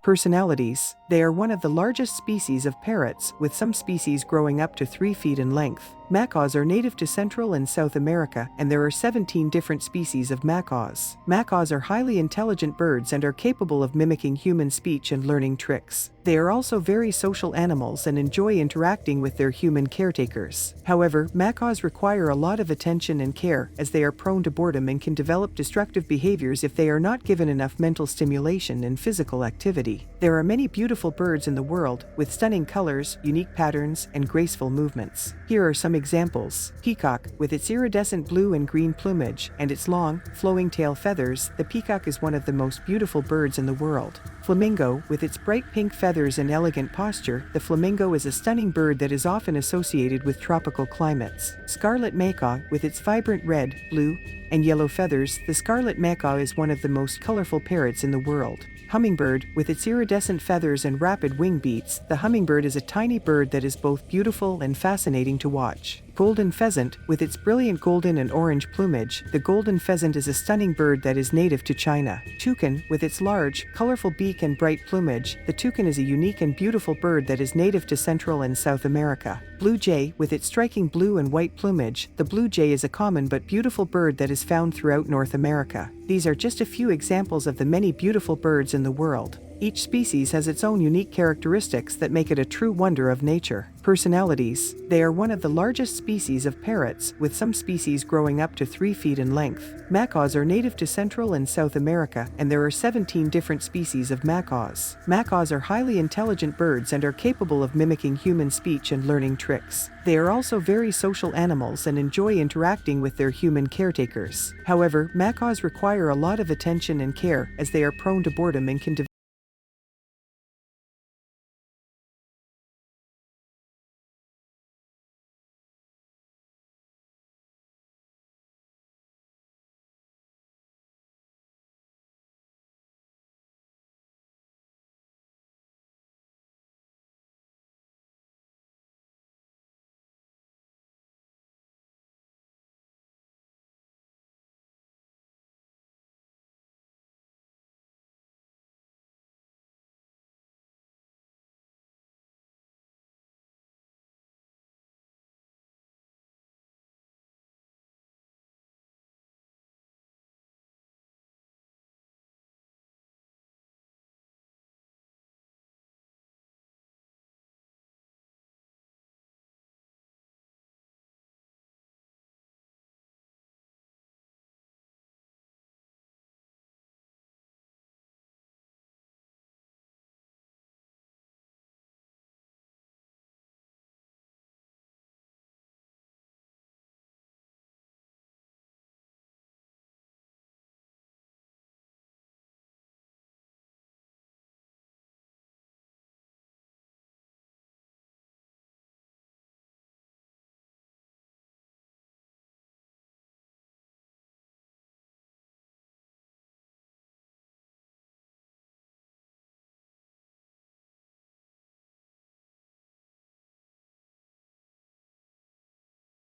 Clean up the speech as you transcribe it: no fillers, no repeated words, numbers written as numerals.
Personalities. They are one of the largest species of parrots, with some species growing up to 3 feet in length. Macaws are native to Central and South America, and there are 17 different species of macaws. Macaws are highly intelligent birds and are capable of mimicking human speech and learning tricks. They are also very social animals and enjoy interacting with their human caretakers. However, macaws require a lot of attention and care, as they are prone to boredom and can develop destructive behaviors if they are not given enough mental stimulation and physical activity. There are many beautiful birds in the world, with stunning colors, unique patterns, and graceful movements. Here are some examples. Peacock. With its iridescent blue and green plumage and its long, flowing tail feathers, the peacock is one of the most beautiful birds in the world. Flamingo. With its bright pink feathers and elegant posture, the flamingo is a stunning bird that is often associated with tropical climates. Scarlet macaw. With its vibrant red, blue, and yellow feathers, the scarlet macaw is one of the most colorful parrots in the world. Hummingbird. With its iridescent feathers and rapid wing beats, the hummingbird is a tiny bird that is both beautiful and fascinating to watch. Golden pheasant. With its brilliant golden and orange plumage, the golden pheasant is a stunning bird that is native to China. Toucan. With its large, colorful beak and bright plumage, the toucan is a unique and beautiful bird that is native to Central and South America. Blue jay. With its striking blue and white plumage, the blue jay is a common but beautiful bird that is found throughout North America. These are just a few examples of the many beautiful birds in the world. Each species has its own unique characteristics that make it a true wonder of nature. Personalities. They are one of the largest species of parrots, with some species growing up to 3 feet in length. Macaws are native to Central and South America, and there are 17 different species of macaws. Macaws are highly intelligent birds and are capable of mimicking human speech and learning tricks. They are also very social animals and enjoy interacting with their human caretakers. However, macaws require a lot of attention and care, as they are prone to boredom and can